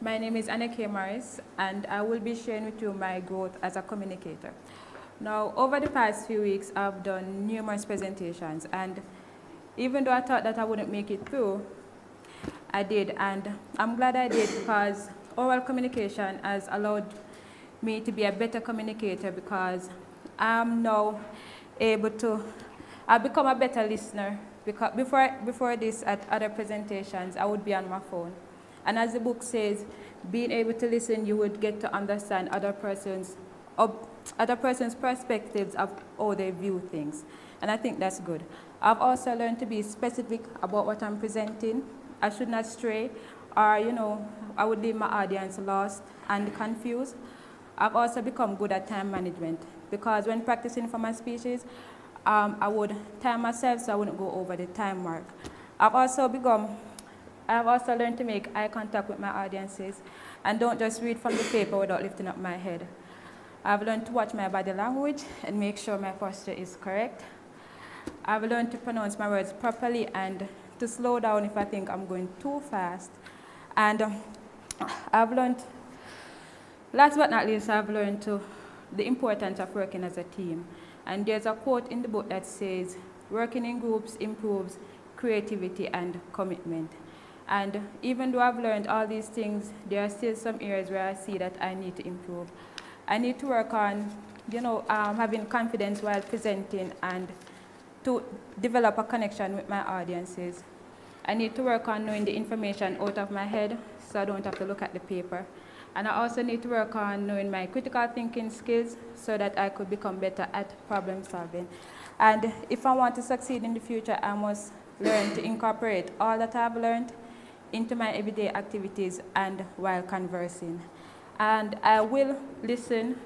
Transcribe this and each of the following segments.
My name is Anna K. Morris, and I will be sharing with you my growth as a communicator. Now, over the past few weeks, I've done numerous presentations, and even though I thought that I wouldn't make it through, I did, and I'm glad I did because oral communication has allowed me to be a better communicator because I'm now able to, I've become a better listener because before this at other presentations, I would be on my phone. And as the book says, being able to listen, you would get to understand other person's perspectives of how they view things. And I think that's good. I've also learned to be specific about what I'm presenting. I should not stray, or I would leave my audience lost and confused. I've also become good at time management because when practicing for my speeches, I would time myself so I wouldn't go over the time mark. I've also learned to make eye contact with my audiences and don't just read from the paper without lifting up my head. I've learned to watch my body language and make sure my posture is correct. I've learned to pronounce my words properly and to slow down if I think I'm going too fast. And I've learned, last but not least, I've learned the importance of working as a team. And there's a quote in the book that says, working in groups improves creativity and commitment. And even though I've learned all these things, there are still some areas where I see that I need to improve. I need to work on, having confidence while presenting and to develop a connection with my audiences. I need to work on knowing the information out of my head so I don't have to look at the paper. And I also need to work on knowing my critical thinking skills so that I could become better at problem solving. And if I want to succeed in the future, I must learn to incorporate all that I've learned into my everyday activities and while conversing. And I will listen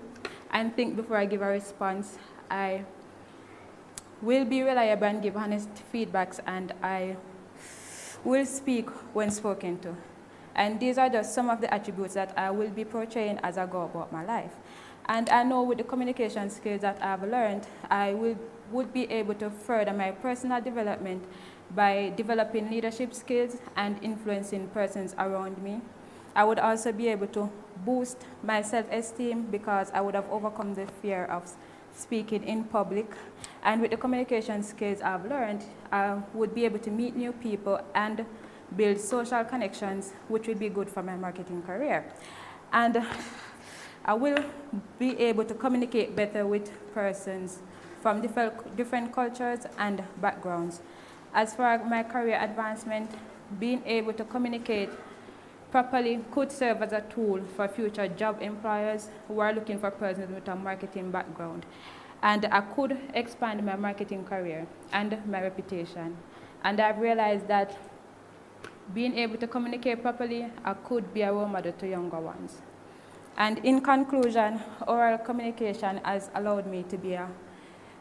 and think before I give a response. I will be reliable and give honest feedbacks, and I will speak when spoken to. And these are just some of the attributes that I will be portraying as I go about my life. And I know with the communication skills that I've learned, I would be able to further my personal development by developing leadership skills and influencing persons around me. I would also be able to boost my self-esteem because I would have overcome the fear of speaking in public. And with the communication skills I've learned, I would be able to meet new people and build social connections, which would be good for my marketing career. And I will be able to communicate better with persons from different cultures and backgrounds. As for my career advancement, being able to communicate properly could serve as a tool for future job employers who are looking for persons with a marketing background. And I could expand my marketing career and my reputation. And I've realized that being able to communicate properly, I could be a role model to younger ones. And in conclusion, oral communication has allowed me to be a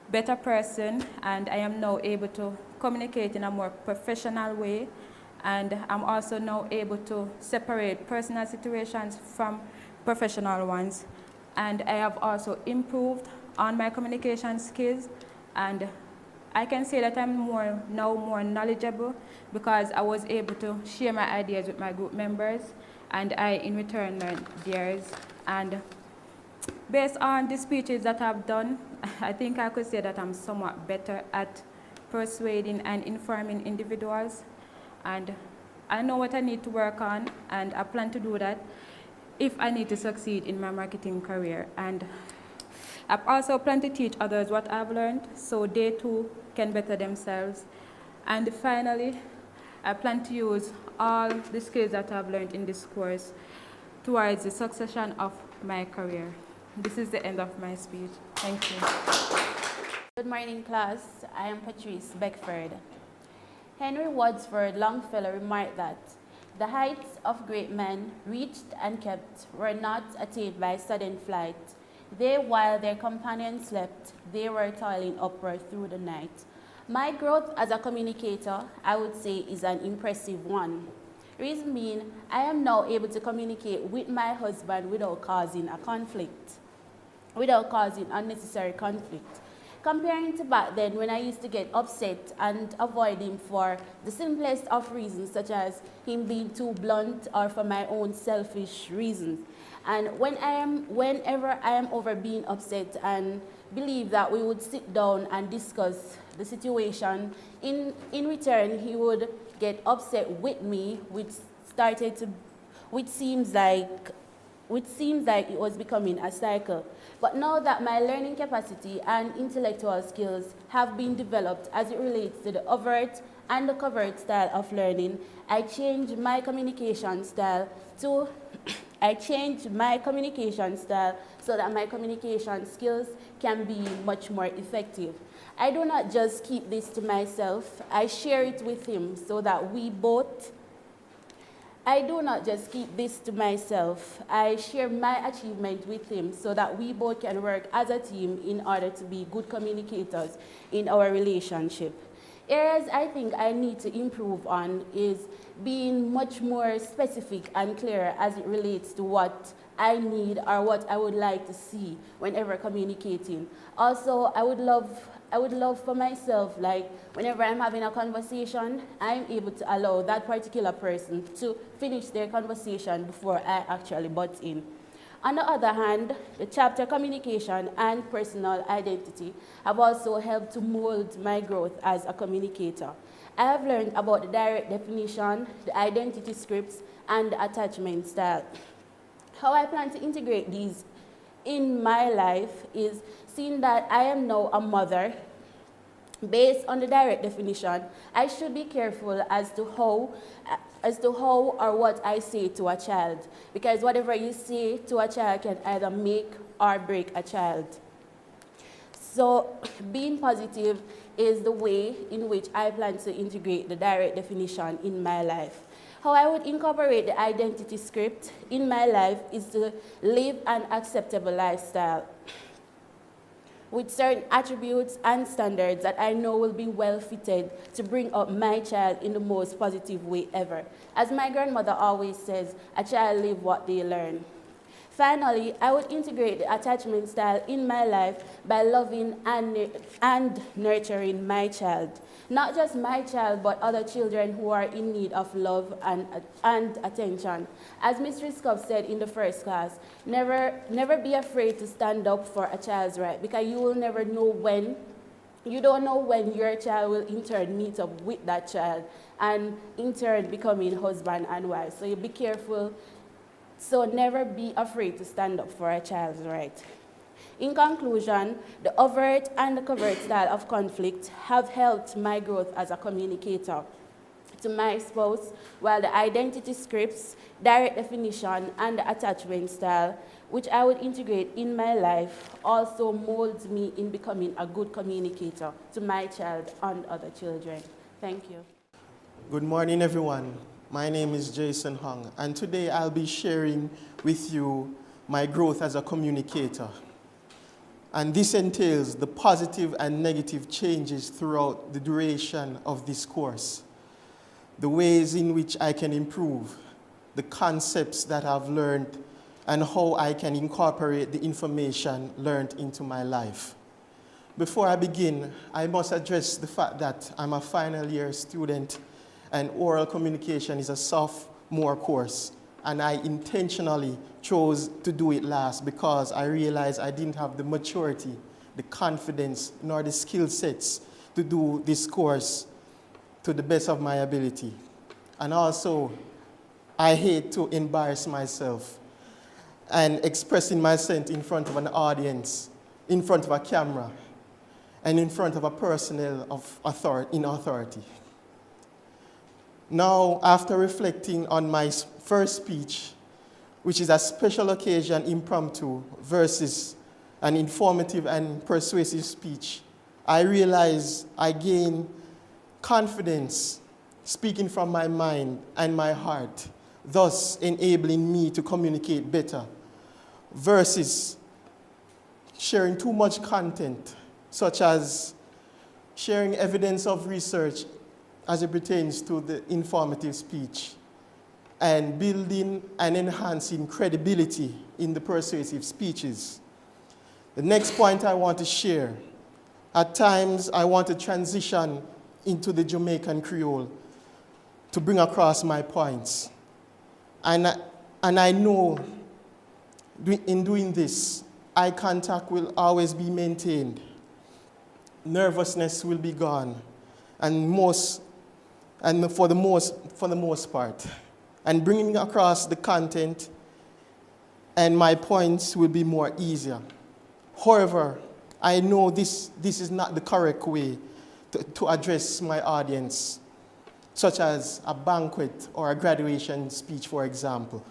better person, and I am now able to communicate in a more professional way, and I'm also now able to separate personal situations from professional ones. And I have also improved on my communication skills, and I can say that I'm now more knowledgeable because I was able to share my ideas with my group members, and I in return learned theirs. And based on the speeches that I've done, I think I could say that I'm somewhat better at persuading and informing individuals. And I know what I need to work on, and I plan to do that if I need to succeed in my marketing career. And I also plan to teach others what I've learned so they too can better themselves. And finally, I plan to use all the skills that I've learned in this course towards the succession of my career. This is the end of my speech. Thank you. Good morning, class. I am Patrice Beckford. Henry Wadsworth Longfellow remarked that the heights of great men reached and kept were not attained by sudden flight. They, while their companions slept, they were toiling upward through the night. My growth as a communicator, I would say, is an impressive one. Reason being, I am now able to communicate with my husband without causing a conflict, without causing unnecessary conflict. Comparing to back then when I used to get upset and avoid him for the simplest of reasons, such as him being too blunt or for my own selfish reasons. And whenever I am over being upset and believe that we would sit down and discuss the situation, in return he would get upset with me, which seems like it was becoming a cycle. But now that my learning capacity and intellectual skills have been developed as it relates to the overt and the covert style of learning, I changed my communication style so that my communication skills can be much more effective. I do not just keep this to myself, I share it with him so that we both I do not just keep this to myself. I share my achievement with him so that we both can work as a team in order to be good communicators in our relationship. Areas I think I need to improve on is being much more specific and clear as it relates to what I need or what I would like to see whenever communicating. Also, I would love for myself, like whenever I'm having a conversation, I'm able to allow that particular person to finish their conversation before I actually butt in. On the other hand, the chapter communication and personal identity have also helped to mold my growth as a communicator. I have learned about the direct definition, the identity scripts, and the attachment style. How I plan to integrate these in my life is seeing that I am now a mother. Based on the direct definition, I should be careful as to how or what I say to a child, because whatever you say to a child can either make or break a child. So being positive is the way in which I plan to integrate the direct definition in my life. How I would incorporate the identity script in my life is to live an acceptable lifestyle with certain attributes and standards that I know will be well fitted to bring up my child in the most positive way ever. As my grandmother always says, a child live what they learn. Finally, I would integrate the attachment style in my life by loving and nurturing my child. Not just my child, but other children who are in need of love and attention. As Ms. Riskov said in the first class, never be afraid to stand up for a child's right, because you will never know when, you don't know when your child will in turn meet up with that child and in turn becoming husband and wife. So you be careful. So never be afraid to stand up for a child's right. In conclusion, the overt and the covert style of conflict have helped my growth as a communicator to my spouse, while the identity scripts, direct definition, and the attachment style, which I would integrate in my life, also molds me in becoming a good communicator to my child and other children. Thank you. Good morning, everyone. My name is Jason Hung, and today I'll be sharing with you my growth as a communicator. And this entails the positive and negative changes throughout the duration of this course, the ways in which I can improve, the concepts that I've learned, and how I can incorporate the information learned into my life. Before I begin, I must address the fact that I'm a final year student and oral communication is a sophomore course, and I intentionally chose to do it last because I realized I didn't have the maturity, the confidence, nor the skill sets to do this course to the best of my ability. And also, I hate to embarrass myself and expressing myself in front of an audience, in front of a camera, and in front of a personnel in authority. Now, after reflecting on my first speech, which is a special occasion impromptu versus an informative and persuasive speech, I realize I gain confidence speaking from my mind and my heart, thus enabling me to communicate better, versus sharing too much content, such as sharing evidence of research as it pertains to the informative speech, and building and enhancing credibility in the persuasive speeches. The next point I want to share At times, I want to transition into the Jamaican Creole to bring across my points. And I know in doing this, eye contact will always be maintained. Nervousness will be gone, and for the most part. And bringing across the content and my points will be more easier. However, I know this is not the correct way to address my audience, such as a banquet or a graduation speech, for example.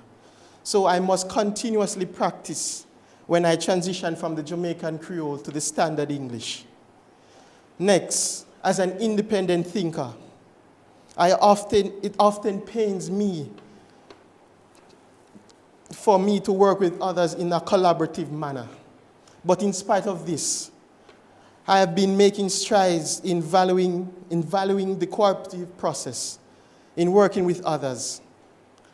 So I must continuously practice when I transition from the Jamaican Creole to the standard English. Next, as an independent thinker, it often pains me for me to work with others in a collaborative manner. But in spite of this, I have been making strides in valuing the cooperative process, in working with others.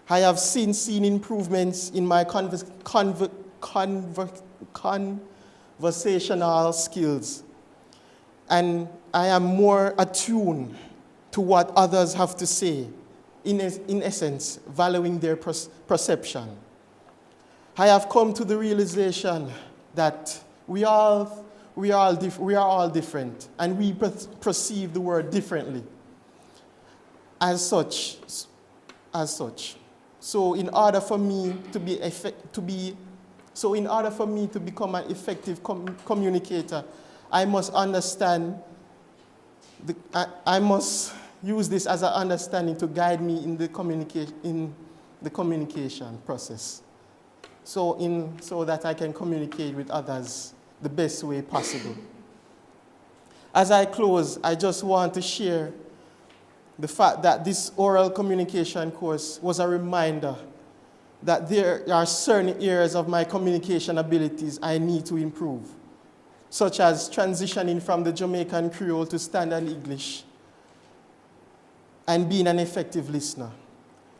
I have seen improvements in my conversational skills, and I am more attuned to what others have to say, in essence, valuing their perception. I have come to the realization that we are all different, and we perceive the world differently. As such. So in order for me to become an effective communicator, I must understand. I must use this as an understanding to guide me in the communication process. So that I can communicate with others the best way possible. As I close, I just want to share the fact that this oral communication course was a reminder that there are certain areas of my communication abilities I need to improve, such as transitioning from the Jamaican Creole to standard English and being an effective listener,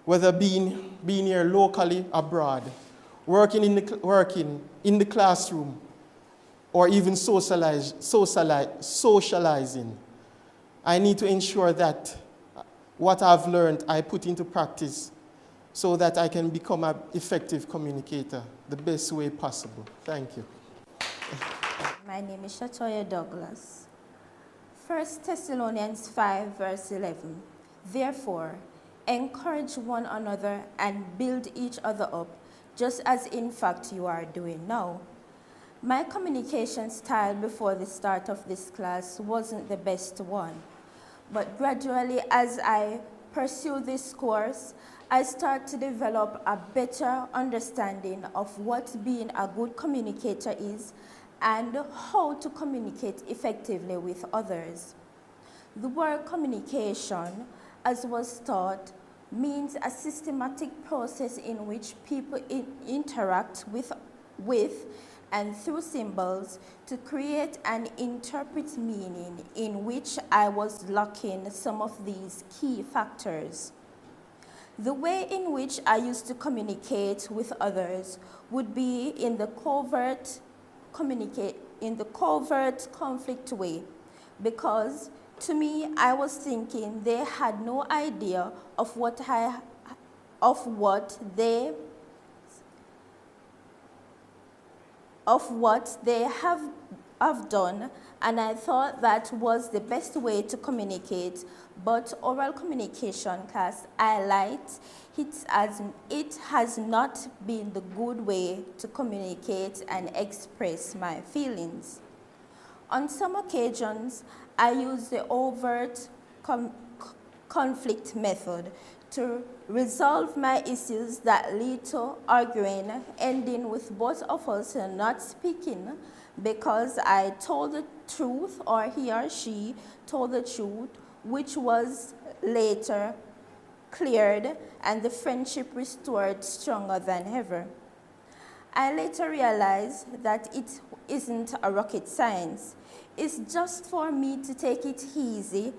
whether being here locally, abroad, working in the classroom, or even socializing. I need to ensure that what I've learned I put into practice so that I can become an effective communicator the best way possible. Thank you. My name is Shatoya Douglas. 1 Thessalonians 5, verse 11. Therefore, encourage one another and build each other up, just as in fact you are doing now. My communication style before the start of this class wasn't the best one, but gradually as I pursue this course, I start to develop a better understanding of what being a good communicator is and how to communicate effectively with others. The word communication, as was taught, means a systematic process in which people interact with and through symbols to create and interpret meaning, in which I was lacking some of these key factors. The way in which I used to communicate with others would be in the covert conflict way, because to me, I was thinking they had no idea of what they have done, and I thought that was the best way to communicate. But oral communication class highlights it has not been the good way to communicate and express my feelings. On some occasions, I use the overt conflict method to resolve my issues that lead to arguing, ending with both of us not speaking because I told the truth or he or she told the truth, which was later cleared and the friendship restored stronger than ever. I later realized that it isn't a rocket science. It's just for me to take it easy,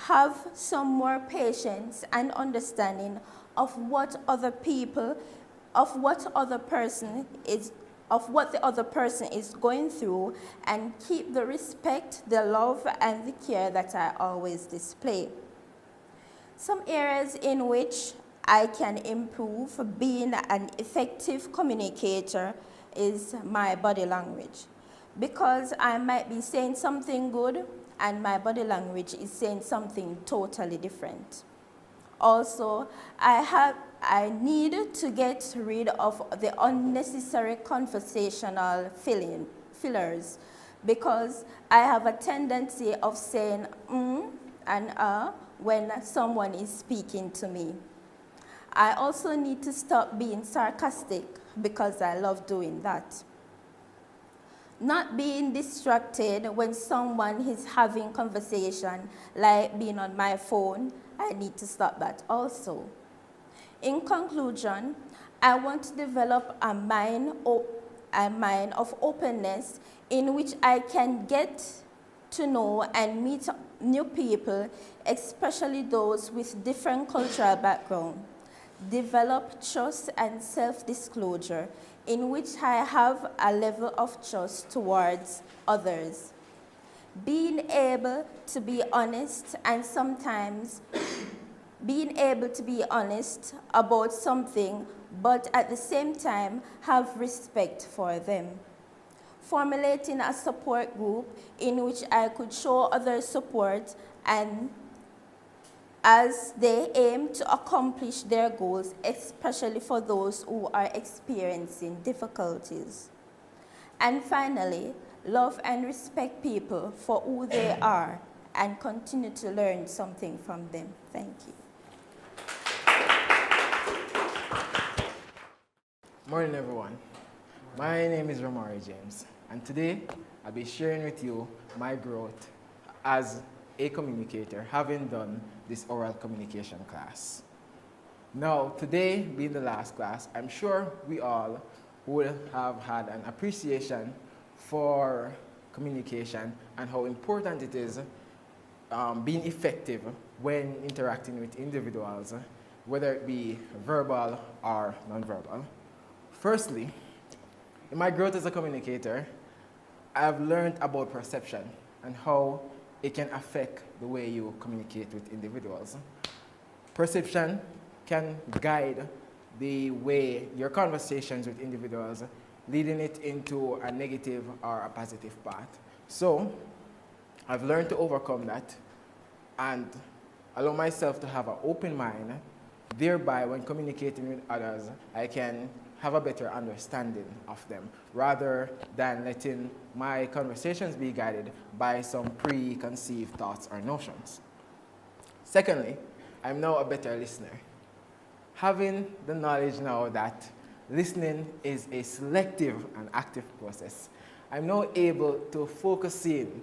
have some more patience and understanding of what other person is of what the other person is going through and keep the respect, the love, and the care that I always display. Some areas in which I can improve being an effective communicator is my body language, because I might be saying something good and my body language is saying something totally different. Also, I need to get rid of the unnecessary conversational fillers, because I have a tendency of saying and when someone is speaking to me. I also need to stop being sarcastic, because I love doing that. Not being distracted when someone is having conversation, like being on my phone, I need to stop that also. In conclusion, I want to develop a mind of openness in which I can get to know and meet new people, especially those with different cultural backgrounds. Develop trust and self-disclosure, in which I have a level of trust towards others. Being able to be honest, and sometimes being able to be honest about something, but at the same time have respect for them. Formulating a support group in which I could show others support and as they aim to accomplish their goals, especially for those who are experiencing difficulties. And finally, love and respect people for who they are and continue to learn something from them. Thank you. Morning, everyone. My name is Romari James, and today I'll be sharing with you my growth as a communicator, having done this oral communication class. Now, today being the last class, I'm sure we all will have had an appreciation for communication and how important it is being effective when interacting with individuals, whether it be verbal or nonverbal. Firstly, in my growth as a communicator, I've learned about perception and how it can affect the way you communicate with individuals. Perception can guide the way your conversations with individuals, leading it into a negative or a positive path. So, I've learned to overcome that and allow myself to have an open mind. Thereby, when communicating with others, I can have a better understanding of them, rather than letting my conversations be guided by some preconceived thoughts or notions. Secondly, I'm now a better listener. Having the knowledge now that listening is a selective and active process, I'm now able to focus in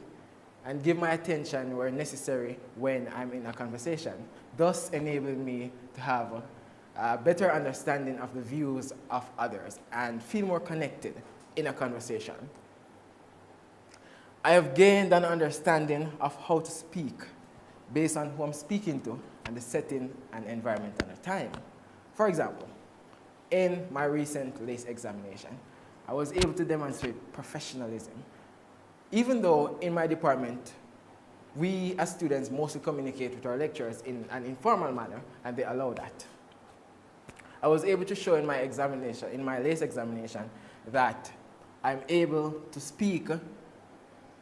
and give my attention where necessary when I'm in a conversation, thus enabling me to have a better understanding of the views of others and feel more connected in a conversation. I have gained an understanding of how to speak based on who I'm speaking to and the setting and environment at the time. For example, in my recent LACE examination, I was able to demonstrate professionalism. Even though in my department, we as students mostly communicate with our lecturers in an informal manner, and they allow that. I was able to show in my examination, in my LACE examination, that I'm able to speak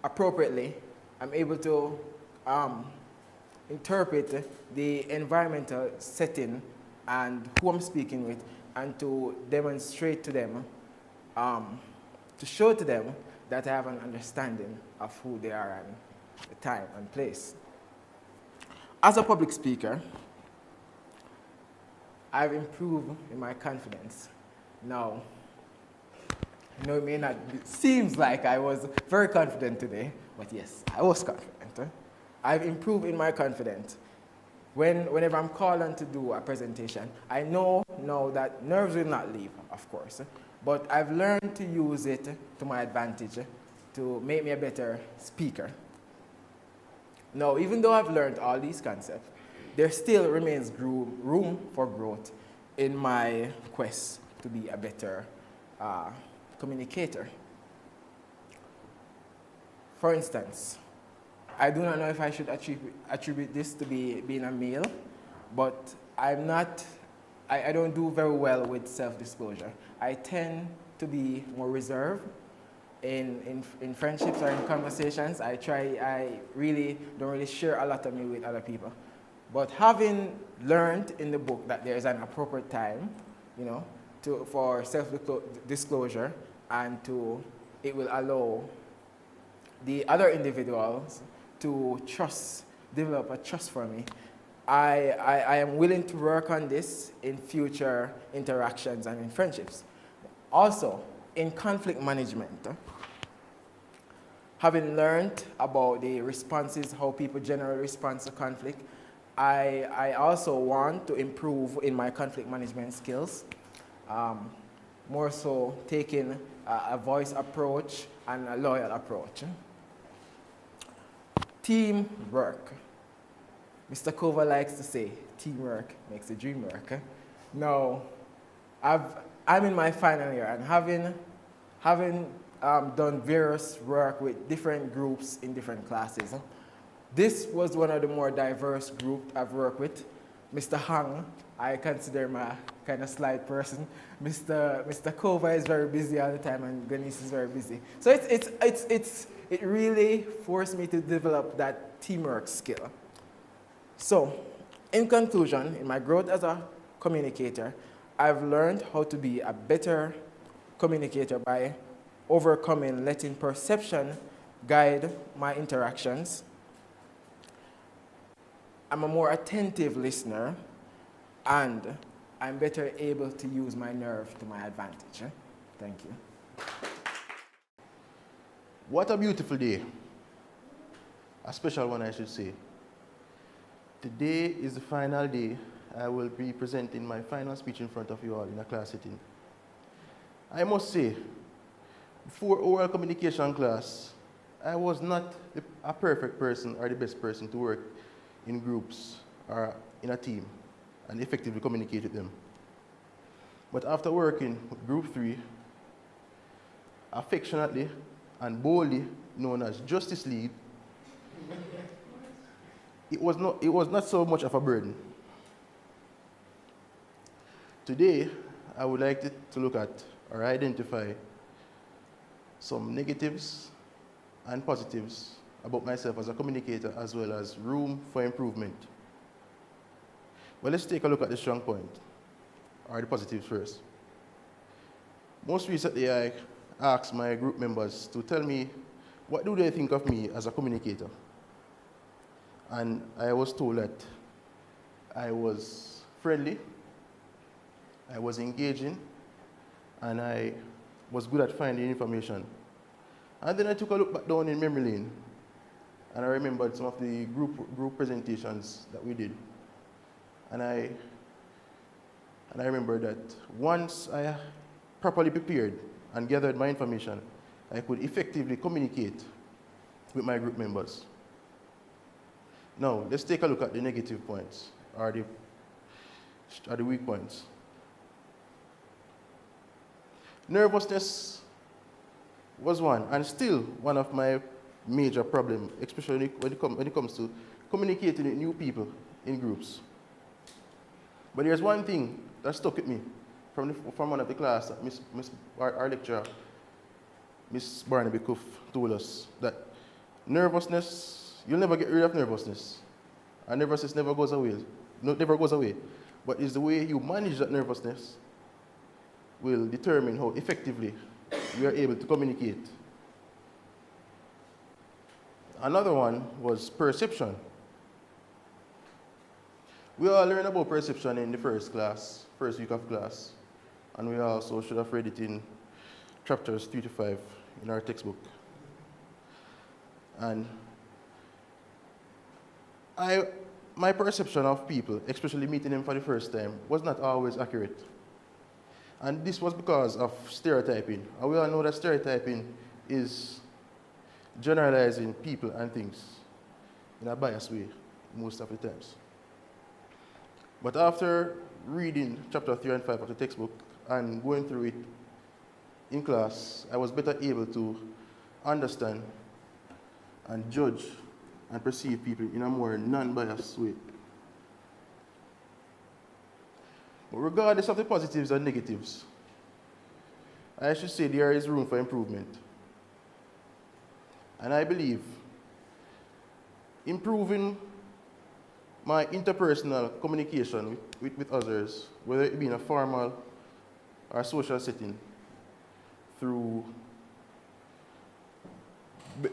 appropriately. I'm able to interpret the environmental setting and who I'm speaking with, and to demonstrate to them, to show to them that I have an understanding of who they are and the time and place. As a public speaker, I've improved in my confidence. Now, it may not seems like I was very confident today, but yes, I was confident. I've improved in my confidence. Whenever I'm called on to do a presentation, I know now that nerves will not leave, of course, but I've learned to use it to my advantage to make me a better speaker. Now, even though I've learned all these concepts, there still remains room for growth in my quest to be a better communicator. For instance, I do not know if I should attribute this to being a male, but I don't do very well with self-disclosure. I tend to be more reserved in friendships or in conversations. I really don't really share a lot of me with other people. But having learned in the book that there is an appropriate time, for self-disclosure, and it will allow the other individuals to develop a trust for me. I am willing to work on this in future interactions and in friendships. Also, in conflict management, having learned about the responses, how people generally respond to conflict, I also want to improve in my conflict management skills, more so taking a voice approach and a loyal approach. Teamwork. Mr. Kova likes to say, teamwork makes the dream work. Now, I'm in my final year, and having done various work with different groups in different classes, this was one of the more diverse groups I've worked with. Mr. Hang, I consider him a kind of slight person. Mr. Kova is very busy all the time, and Ganesh is very busy. So it really forced me to develop that teamwork skill. So, in conclusion, in my growth as a communicator, I've learned how to be a better communicator by overcoming letting perception guide my interactions. I'm a more attentive listener, and I'm better able to use my nerve to my advantage. Thank you. What a beautiful day. A special one, I should say. Today is the final day I will be presenting my final speech in front of you all in a class sitting. I must say, before oral communication class, I was not a perfect person or the best person to work in groups or in a team and effectively communicate with them. But after working with Group 3, affectionately and boldly known as Justice League, it was not so much of a burden. Today, I would like to look at or identify some negatives and positives about myself as a communicator, as well as room for improvement. Well, let's take a look at the strong point, or the positives first. Most recently, I asked my group members to tell me what do they think of me as a communicator. And I was told that I was friendly, I was engaging, and I was good at finding information. And then I took a look back down in memory lane, and I remembered some of the group presentations that we did. And I remember that once I properly prepared and gathered my information, I could effectively communicate with my group members. Now, let's take a look at the negative points, or the weak points. Nervousness was one, and still one of my major problems, especially when it comes to communicating with new people in groups. But there's one thing that stuck with me from one of the class that our lecturer, Miss Barnaby told us, that nervousness, you'll never get rid of nervousness. And nervousness never goes away. Never goes away. But it's the way you manage that nervousness will determine how effectively you are able to communicate. Another one was perception. We all learned about perception in the first week of class. And we also should have read it in chapters 3 to 5 in our textbook. And my perception of people, especially meeting them for the first time, was not always accurate. And this was because of stereotyping. And we all know that stereotyping is generalizing people and things in a biased way most of the times. But after reading chapter 3 and 5 of the textbook and going through it in class, I was better able to understand and judge and perceive people in a more non-biased way. But regardless of the positives and negatives, I should say there is room for improvement. And I believe improving my interpersonal communication with others, whether it be in a formal or social setting, through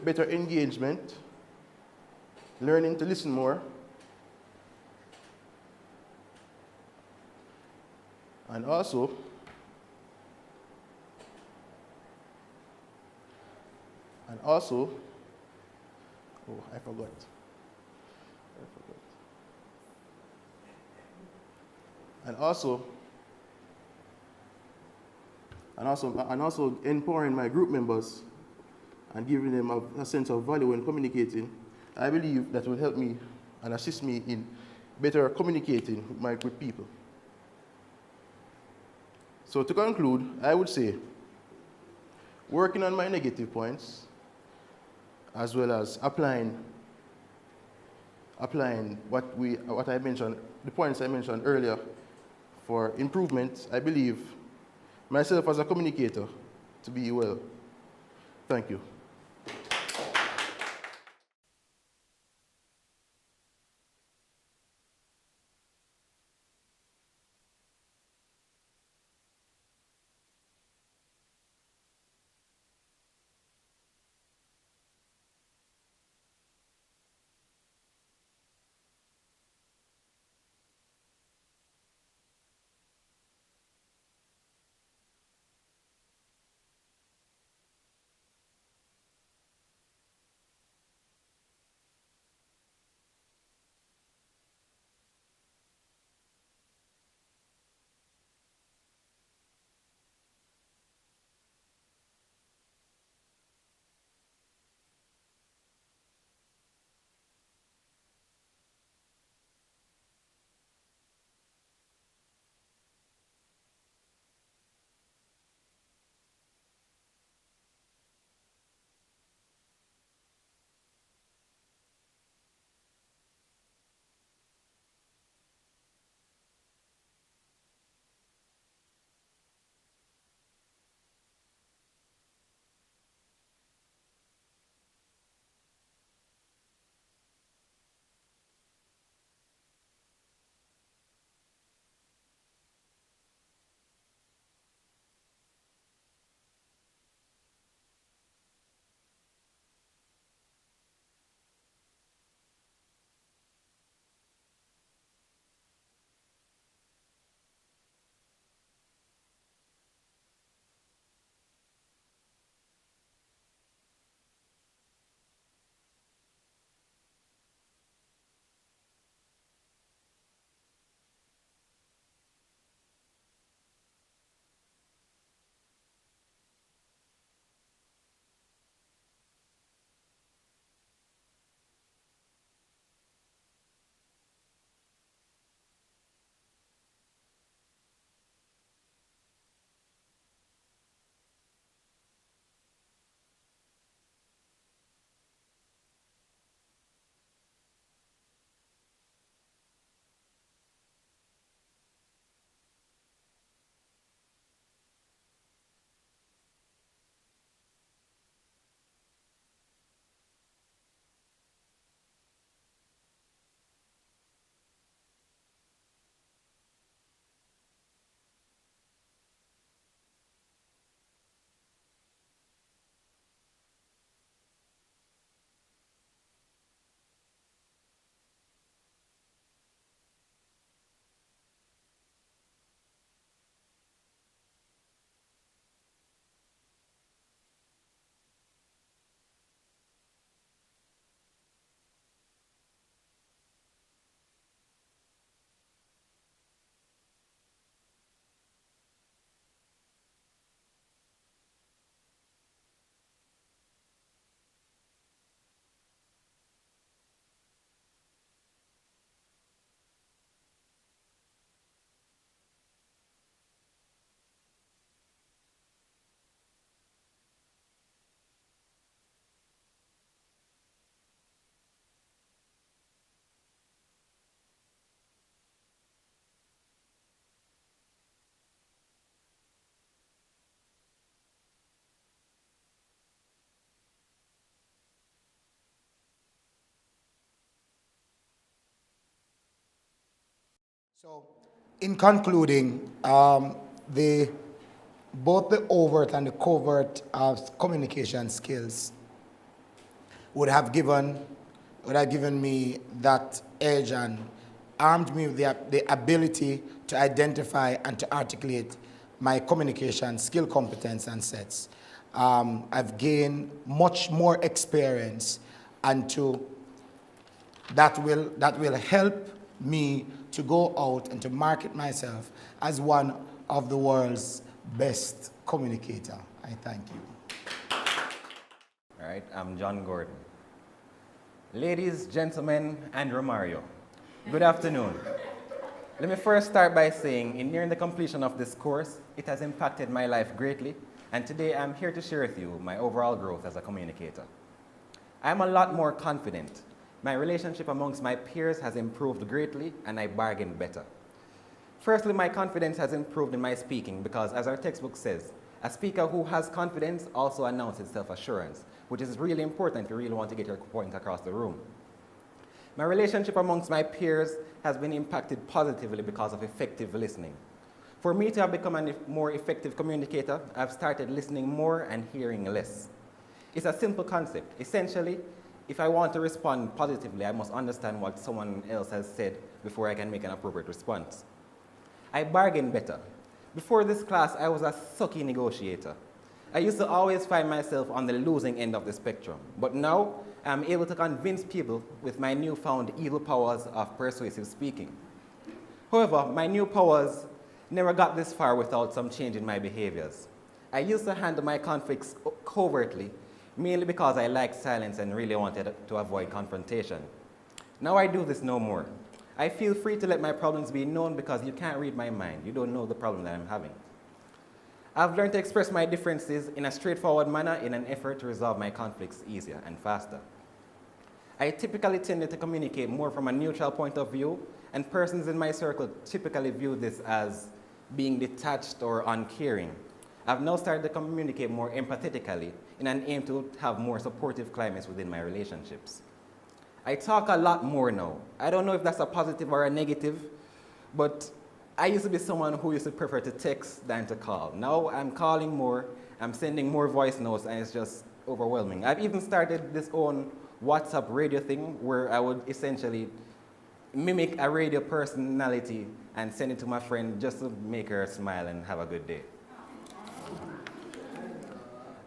better engagement, learning to listen more, and also oh, I forgot. And also empowering my group members and giving them a sense of value when communicating. I believe that will help me and assist me in better communicating with people. So to conclude, I would say working on my negative points, as well as applying what I mentioned, the points I mentioned earlier for improvement, I believe myself as a communicator to be well. Thank you. So, in concluding, both the overt and the covert communication skills would have given me that edge and armed me with the ability to identify and to articulate my communication skill, competence, and sets. I've gained much more experience, and that will help me to go out and to market myself as one of the world's best communicator. I thank you. All right, I'm John Gordon. Ladies, gentlemen, and Romario, good afternoon. Let me first start by saying, in nearing the completion of this course, it has impacted my life greatly, and today I'm here to share with you my overall growth as a communicator. I'm a lot more confident. My relationship amongst my peers has improved greatly, and I bargain better. Firstly, my confidence has improved in my speaking because, as our textbook says, a speaker who has confidence also announces self-assurance, which is really important if you really want to get your point across the room. My relationship amongst my peers has been impacted positively because of effective listening. For me to have become a more effective communicator, I've started listening more and hearing less. It's a simple concept. Essentially, if I want to respond positively, I must understand what someone else has said before I can make an appropriate response. I bargain better. Before this class, I was a sucky negotiator. I used to always find myself on the losing end of the spectrum, but now I'm able to convince people with my newfound evil powers of persuasive speaking. However, my new powers never got this far without some change in my behaviors. I used to handle my conflicts covertly, mainly because I liked silence and really wanted to avoid confrontation. Now I do this no more. I feel free to let my problems be known because you can't read my mind. You don't know the problem that I'm having. I've learned to express my differences in a straightforward manner in an effort to resolve my conflicts easier and faster. I typically tended to communicate more from a neutral point of view, and persons in my circle typically view this as being detached or uncaring. I've now started to communicate more empathetically in an aim to have more supportive climates within my relationships. I talk a lot more now. I don't know if that's a positive or a negative, but I used to be someone who used to prefer to text than to call. Now I'm calling more, I'm sending more voice notes, and it's just overwhelming. I've even started this own WhatsApp radio thing where I would essentially mimic a radio personality and send it to my friend just to make her smile and have a good day.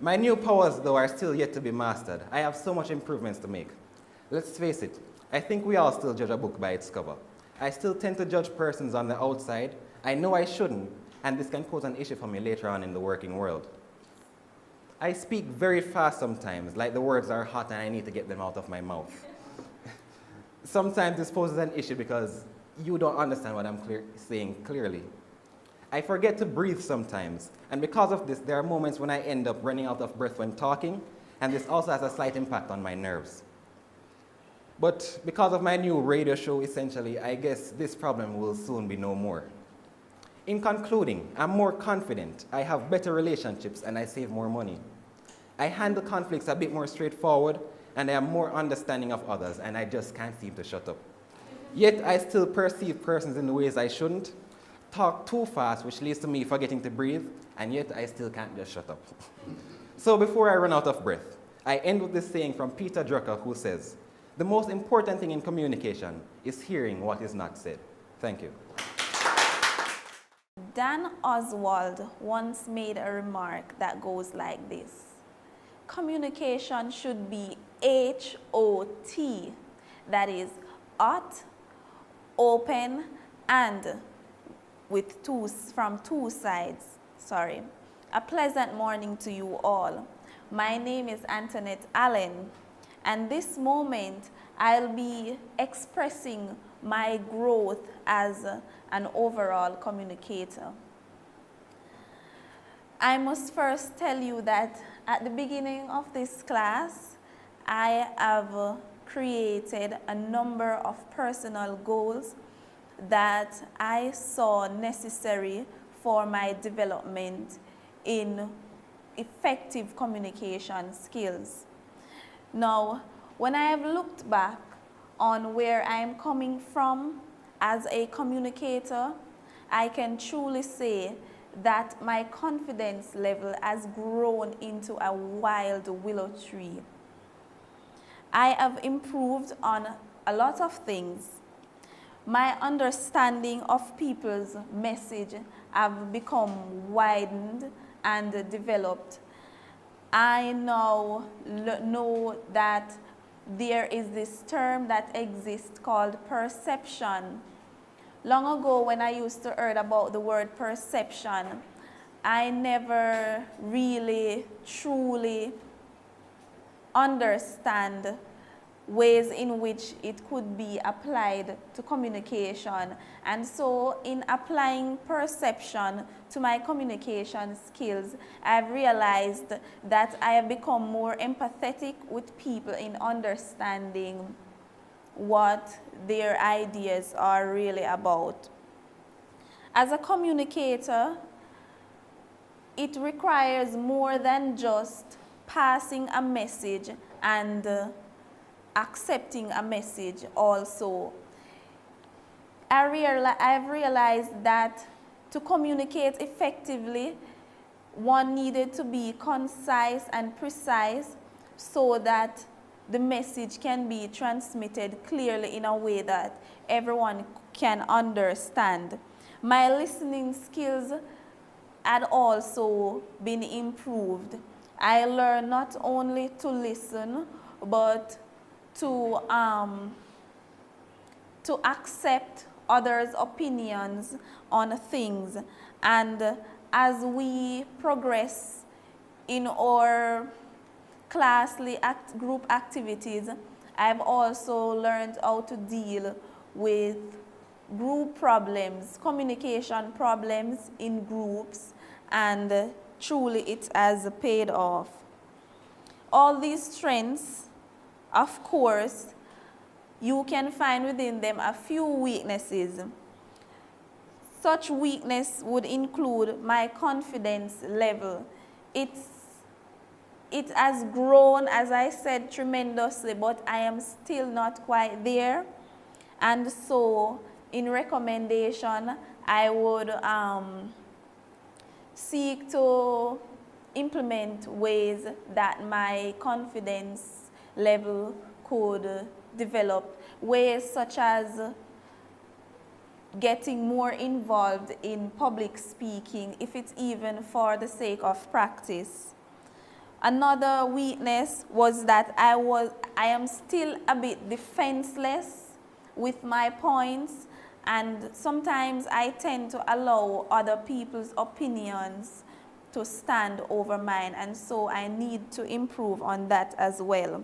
My new powers, though, are still yet to be mastered. I have so much improvements to make. Let's face it, I think we all still judge a book by its cover. I still tend to judge persons on the outside. I know I shouldn't, and this can pose an issue for me later on in the working world. I speak very fast sometimes, like the words are hot and I need to get them out of my mouth. Sometimes this poses an issue because you don't understand what I'm saying clearly. I forget to breathe sometimes, and because of this, there are moments when I end up running out of breath when talking, and this also has a slight impact on my nerves. But because of my new radio show, essentially, I guess this problem will soon be no more. In concluding, I'm more confident, I have better relationships, and I save more money. I handle conflicts a bit more straightforward, and I am more understanding of others, and I just can't seem to shut up. Yet I still perceive persons in the ways I shouldn't, talk too fast, which leads to me forgetting to breathe, and yet I still can't just shut up. So before I run out of breath, I end with this saying from Peter Drucker, who says, "The most important thing in communication is hearing what is not said." Thank you. Dan Oswald once made a remark that goes like this: communication should be HOT, that is, hot, open, and with from two sides. A pleasant morning to you all. My name is Antoinette Allen, and this moment I'll be expressing my growth as an overall communicator. I must first tell you that at the beginning of this class, I have created a number of personal goals that I saw necessary for my development in effective communication skills. Now, when I have looked back on where I'm coming from as a communicator, I can truly say that my confidence level has grown into a wild willow tree. I have improved on a lot of things. My understanding of people's message have become widened and developed. I now know that there is this term that exists called perception. Long ago, when I used to hear about the word perception, I never really truly understand ways in which it could be applied to communication. And so in applying perception to my communication skills, I've realized that I have become more empathetic with people in understanding what their ideas are really about. As a communicator, it requires more than just passing a message and accepting a message also. I've realized that to communicate effectively, one needed to be concise and precise so that the message can be transmitted clearly in a way that everyone can understand. My listening skills had also been improved. I learned not only to listen, but to accept others' opinions on things. And as we progress in our group activities, I've also learned how to deal with group problems, communication problems in groups, and truly it has paid off. All these strengths, of course, you can find within them a few weaknesses. Such weakness would include my confidence level. It has grown, as I said, tremendously, but I am still not quite there. And so, in recommendation, I would seek to implement ways that my confidence level could develop. Ways such as getting more involved in public speaking, if it's even for the sake of practice. Another weakness was that I am still a bit defenseless with my points, and sometimes I tend to allow other people's opinions to stand over mine, and so I need to improve on that as well.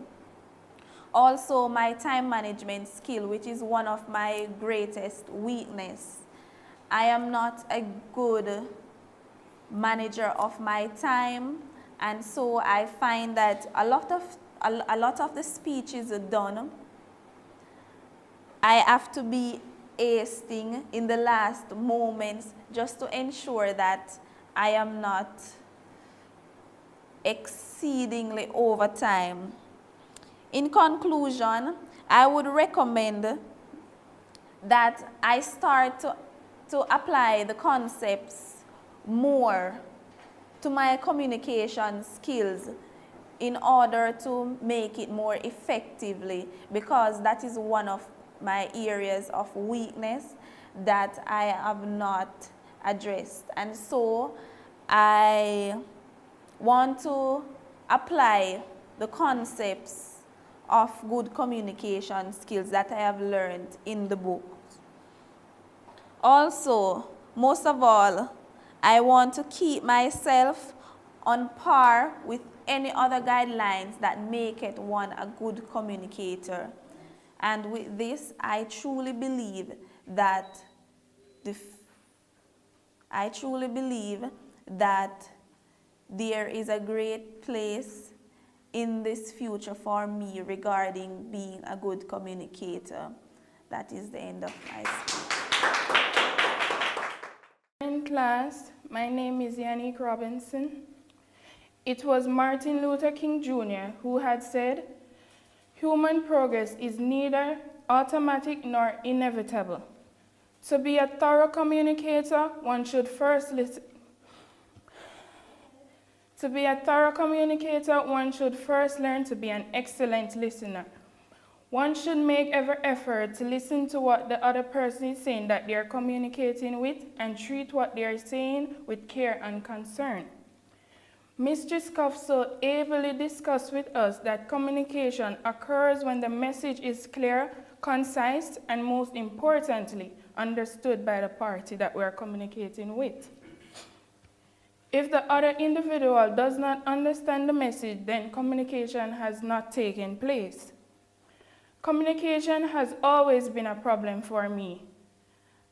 Also, my time management skill, which is one of my greatest weaknesses. I am not a good manager of my time, and so I find that a lot of the speeches are done. I have to be hasting in the last moments just to ensure that I am not exceedingly over time. In conclusion, I would recommend that I start to apply the concepts more to my communication skills in order to make it more effectively, because that is one of my areas of weakness that I have not addressed. And so I want to apply the concepts of good communication skills that I have learned in the book. Also, most of all, I want to keep myself on par with any other guidelines that make it one a good communicator. And with this, I truly believe that there is a great place in this future for me regarding being a good communicator. That is the end of my speech. In class, my name is Yannick Robinson. It was Martin Luther King Jr. who had said, "Human progress is neither automatic nor inevitable. To be a thorough communicator, one should first listen. To be a thorough communicator, one should first learn to be an excellent listener. One should make every effort to listen to what the other person is saying that they are communicating with and treat what they are saying with care and concern. Mistress Cuff so ably discussed with us that communication occurs when the message is clear, concise, and most importantly, understood by the party that we are communicating with. If the other individual does not understand the message, then communication has not taken place. Communication has always been a problem for me,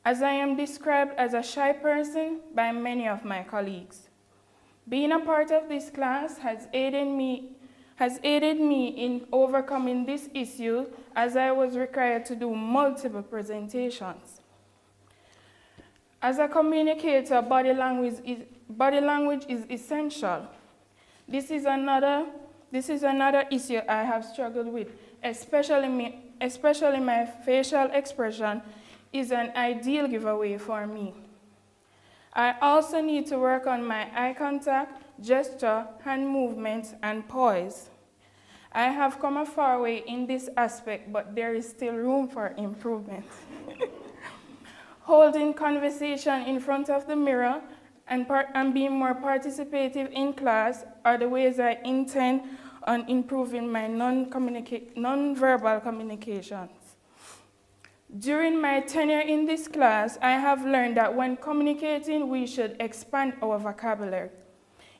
as I am described as a shy person by many of my colleagues. Being a part of this class has aided me in overcoming this issue, as I was required to do multiple presentations. As a communicator, body language is essential. This is another issue I have struggled with, especially my facial expression is an ideal giveaway for me. I also need to work on my eye contact, gesture, hand movements, and poise. I have come a far way in this aspect, but there is still room for improvement. Holding conversation in front of the mirror and being more participative in class are the ways I intend on improving my non-verbal communications. During my tenure in this class, I have learned that when communicating, we should expand our vocabulary.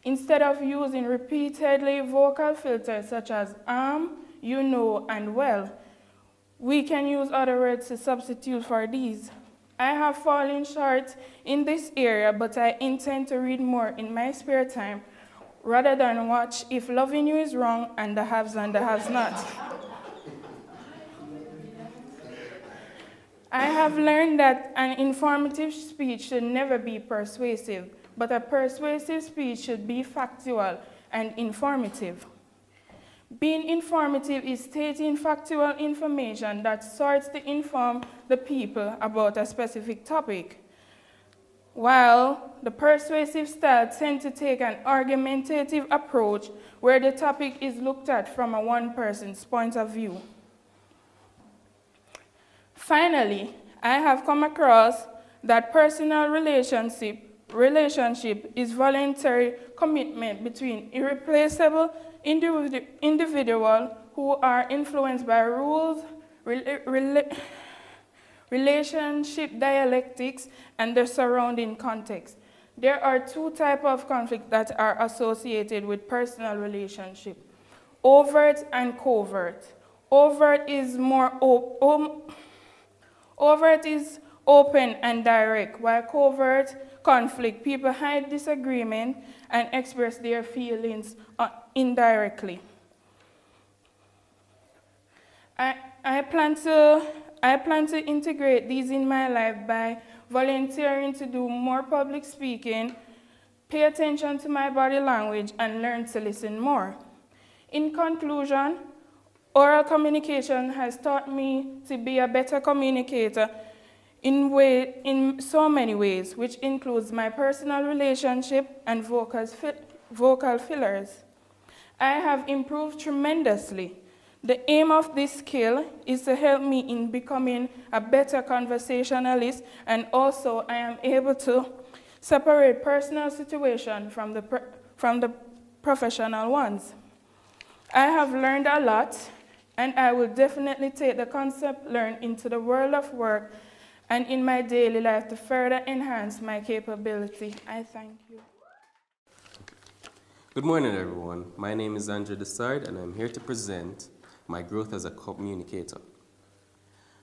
Instead of using repeatedly vocal filters such as you know, and well, we can use other words to substitute for these. I have fallen short in this area, but I intend to read more in my spare time rather than watch If Loving You Is Wrong and the Haves and the Has-Nots. I have learned that an informative speech should never be persuasive, but a persuasive speech should be factual and informative. Being informative is stating factual information that serves to inform the people about a specific topic, while the persuasive style tends to take an argumentative approach where the topic is looked at from a one person's point of view. Finally, I have come across that personal relationship is voluntary commitment between irreplaceable individuals who are influenced by rules, relationship dialectics, and the surrounding context. There are two types of conflict that are associated with personal relationship: overt and covert. Overt is open and direct, while covert conflict, people hide disagreement and express their feelings indirectly. I plan to integrate these in my life by volunteering to do more public speaking, pay attention to my body language, and learn to listen more. In conclusion, oral communication has taught me to be a better communicator in so many ways, which includes my personal relationship and vocal fillers. I have improved tremendously. The aim of this skill is to help me in becoming a better conversationalist, and also I am able to separate personal situations from the professional ones. I have learned a lot, and I will definitely take the concept learned into the world of work and in my daily life to further enhance my capability. I thank you. Good morning, everyone. My name is Andrew Dessard, and I'm here to present my growth as a communicator.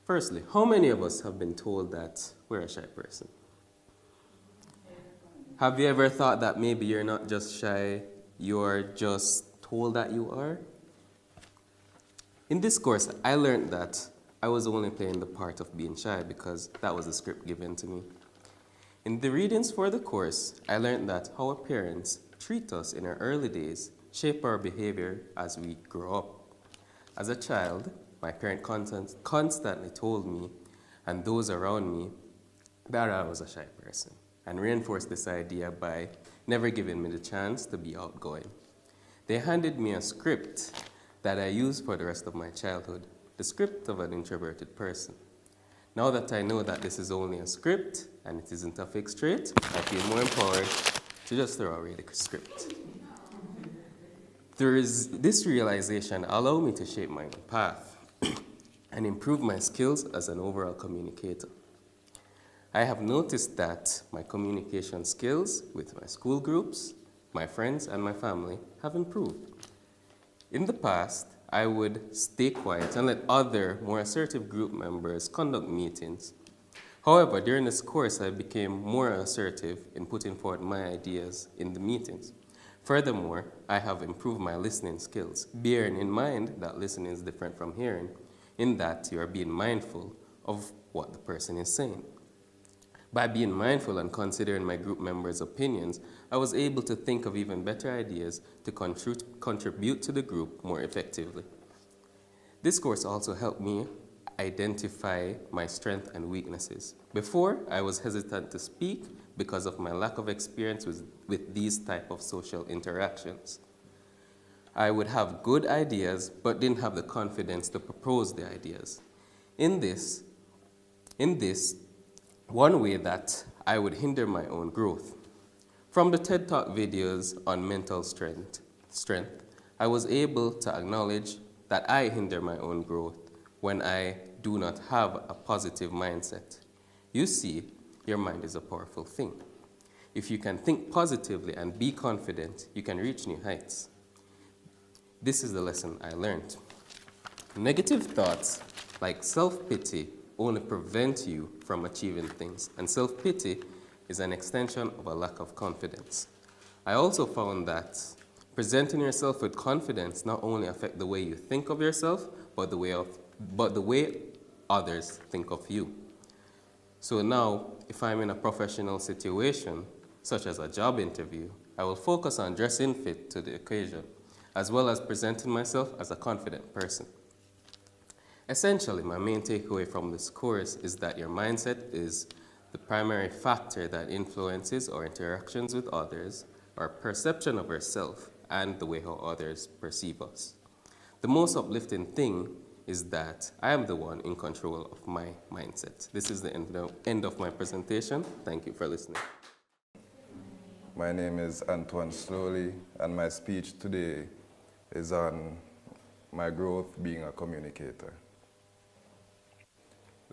Firstly, how many of us have been told that we're a shy person? Have you ever thought that maybe you're not just shy, you're just told that you are? In this course, I learned that I was only playing the part of being shy because that was the script given to me. In the readings for the course, I learned that how our parents treat us in our early days shape our behavior as we grow up. As a child, my parent constantly told me and those around me that I was a shy person and reinforced this idea by never giving me the chance to be outgoing. They handed me a script that I used for the rest of my childhood, the script of an introverted person. Now that I know that this is only a script and it isn't a fixed trait, I feel more empowered to just throw away the script. This realization allowed me to shape my own path and improve my skills as an overall communicator. I have noticed that my communication skills with my school groups, my friends, and my family have improved. In the past, I would stay quiet and let other, more assertive group members conduct meetings. However, during this course, I became more assertive in putting forward my ideas in the meetings. Furthermore, I have improved my listening skills, bearing in mind that listening is different from hearing, in that you are being mindful of what the person is saying. By being mindful and considering my group members' opinions, I was able to think of even better ideas to contribute to the group more effectively. This course also helped me identify my strengths and weaknesses. Before, I was hesitant to speak because of my lack of experience with these type of social interactions. I would have good ideas, but didn't have the confidence to propose the ideas. In this, one way that I would hinder my own growth. From the TED Talk videos on mental strength, I was able to acknowledge that I hinder my own growth when I do not have a positive mindset. You see, your mind is a powerful thing. If you can think positively and be confident, you can reach new heights. This is the lesson I learned. Negative thoughts like self-pity only prevent you from achieving things, and self-pity is an extension of a lack of confidence. I also found that presenting yourself with confidence not only affects the way you think of yourself, but the way others think of you. So now, if I'm in a professional situation, such as a job interview, I will focus on dressing fit to the occasion, as well as presenting myself as a confident person. Essentially, my main takeaway from this course is that your mindset is the primary factor that influences our interactions with others, our perception of ourselves, and the way how others perceive us. The most uplifting thing is that I am the one in control of my mindset. This is the end of my presentation. Thank you for listening. My name is Antoine Slowly, and my speech today is on my growth being a communicator.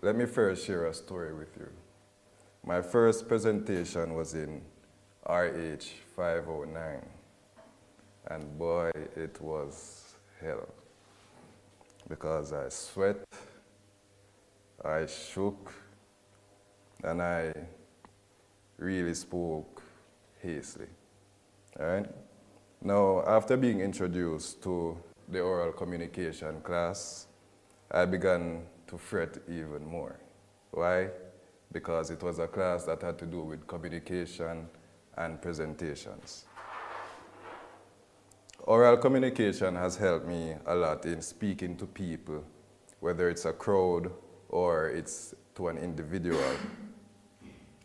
Let me first share a story with you. My first presentation was in RH 509, and boy, it was hell. Because I sweat, I shook, and I really spoke hastily. All right? Now, after being introduced to the oral communication class, I began to fret even more. Why? Because it was a class that had to do with communication and presentations. Oral communication has helped me a lot in speaking to people, whether it's a crowd or it's to an individual.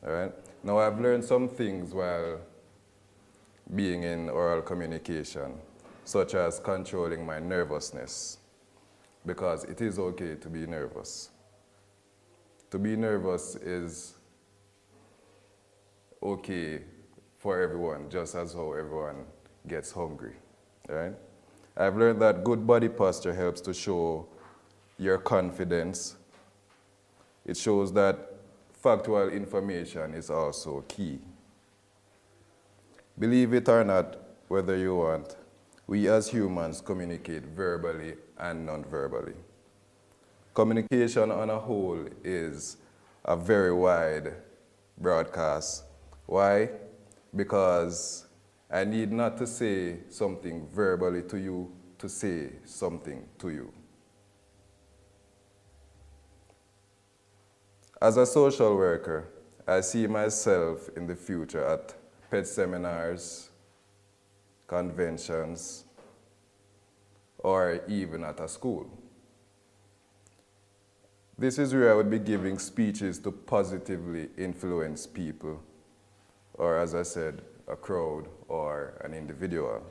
All right? Now, I've learned some things while being in oral communication, such as controlling my nervousness, because it is okay to be nervous. To be nervous is okay for everyone, just as how everyone gets hungry. Right? I've learned that good body posture helps to show your confidence. It shows that factual information is also key. Believe it or not, whether you want, we as humans communicate verbally and non-verbally. Communication on a whole is a very wide broadcast. Why? Because I need not to say something verbally to you to say something to you. As a social worker, I see myself in the future at pet seminars, conventions, or even at a school. This is where I would be giving speeches to positively influence people, or as I said, a crowd or an individual.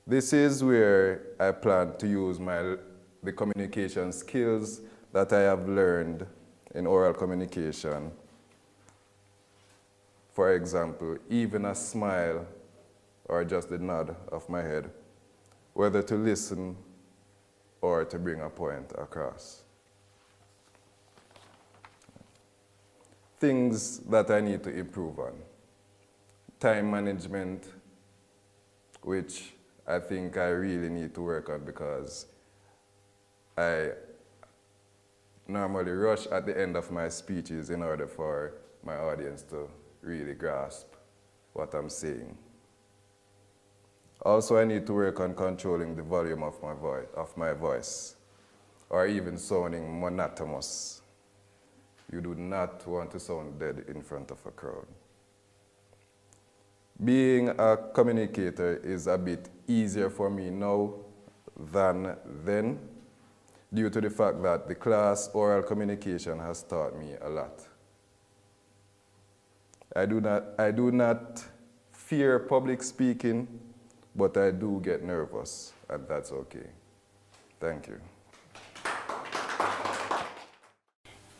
This is where I plan to use the communication skills that I have learned in oral communication. For example, even a smile or just a nod of my head, whether to listen or to bring a point across. Things that I need to improve on. Time management, which I think I really need to work on because I normally rush at the end of my speeches in order for my audience to really grasp what I'm saying. Also, I need to work on controlling the volume of my voice, or even sounding monotonous. You do not want to sound dead in front of a crowd. Being a communicator is a bit easier for me now than then, due to the fact that the class oral communication has taught me a lot. I do not fear public speaking, but I do get nervous, and that's okay. Thank you.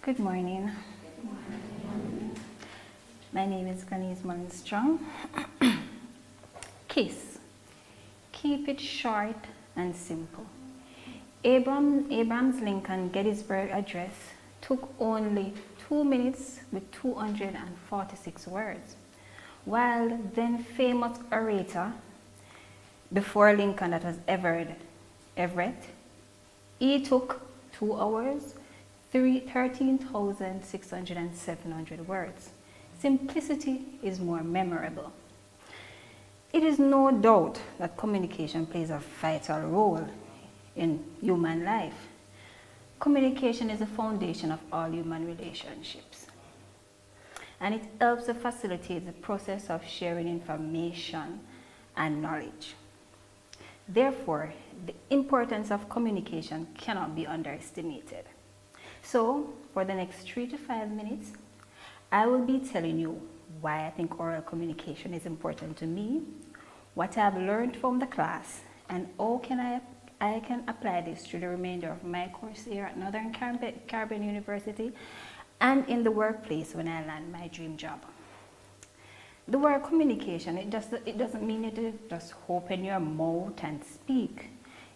Good morning. My name is Glenise Mullen-Strong. KISS. Keep it short and simple. Abraham Lincoln Gettysburg Address took only 2 minutes with 246 words, while then famous orator before Lincoln, that was Everett, he took 2 hours, 13,607 words. Simplicity is more memorable. It is no doubt that communication plays a vital role in human life. Communication is the foundation of all human relationships, and it helps to facilitate the process of sharing information and knowledge. Therefore, the importance of communication cannot be underestimated. So, for the next 3 to 5 minutes, I will be telling you why I think oral communication is important to me, what I have learned from the class, and how I can apply this to the remainder of my course here at Northern Caribbean University and in the workplace when I land my dream job. The word communication, it doesn't mean you to just open your mouth and speak.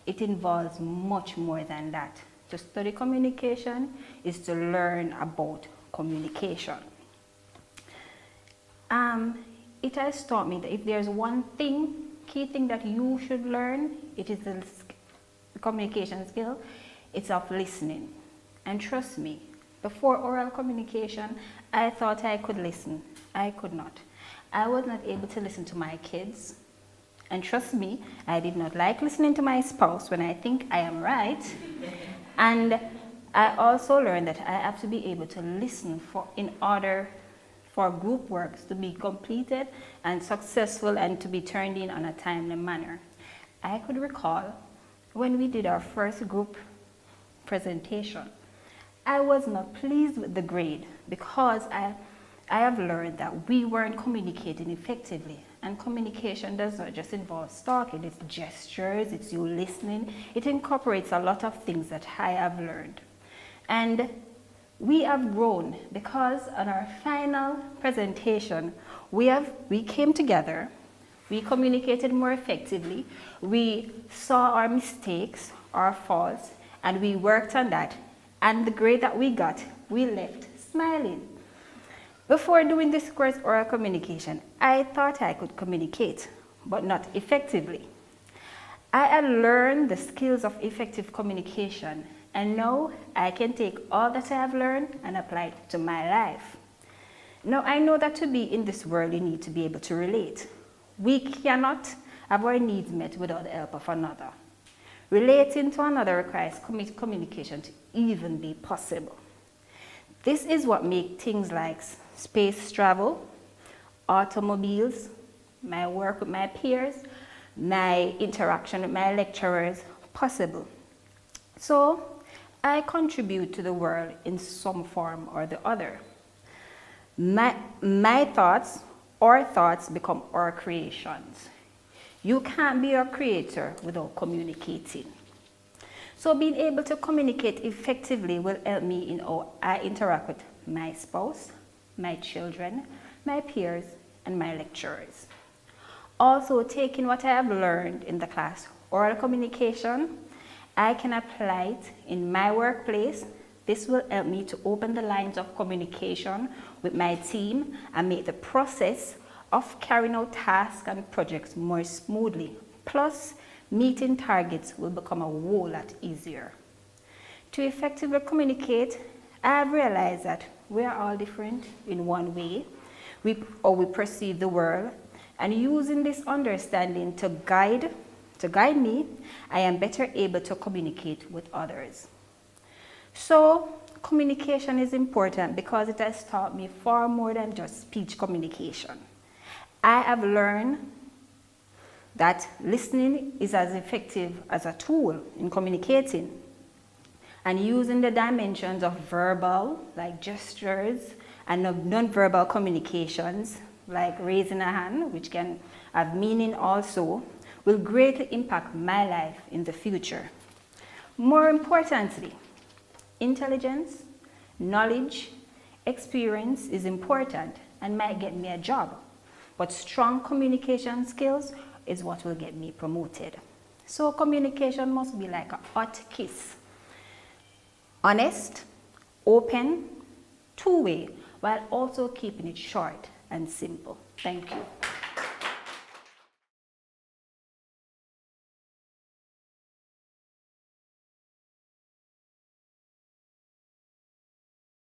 It involves much more than that. To study communication is to learn about communication. It has taught me that if there's one key thing that you should learn, it is the communication skill. It's of listening. And trust me, before oral communication, I thought I could listen. I could not. I was not able to listen to my kids. And trust me, I did not like listening to my spouse when I think I am right. And I also learned that I have to be able to listen in order for group works to be completed and successful and to be turned in on a timely manner. I could recall when we did our first group presentation, I was not pleased with the grade because I have learned that we weren't communicating effectively. And communication does not just involve talking, it's gestures, it's you listening. It incorporates a lot of things that I have learned. And we have grown because on our final presentation, we came together, we communicated more effectively, we saw our mistakes, our faults, and we worked on that. And the grade that we got, we left smiling. Before doing this course, oral communication, I thought I could communicate, but not effectively. I had learned the skills of effective communication, and now I can take all that I have learned and apply it to my life. Now I know that to be in this world, you need to be able to relate. We cannot have our needs met without the help of another. Relating to another requires communication to even be possible. This is what makes things like space travel, automobiles, my work with my peers, my interaction with my lecturers possible. So I contribute to the world in some form or the other. My thoughts, our thoughts become our creations. You can't be a creator without communicating. So being able to communicate effectively will help me in how I interact with my spouse, my children, my peers, and my lecturers. Also, taking what I have learned in the class, oral communication, I can apply it in my workplace. This will help me to open the lines of communication with my team and make the process of carrying out tasks and projects more smoothly. Plus, meeting targets will become a whole lot easier. To effectively communicate, I have realized that we are all different in one way, we perceive the world, and using this understanding to guide me, I am better able to communicate with others. So, communication is important because it has taught me far more than just speech communication. I have learned that listening is as effective as a tool in communicating, and using the dimensions of verbal, like gestures, and of non-verbal communications, like raising a hand, which can have meaning also, will greatly impact my life in the future. More importantly, intelligence, knowledge, experience is important and might get me a job, but strong communication skills is what will get me promoted. So communication must be like a hot kiss. Honest, open, two-way, while also keeping it short and simple. Thank you.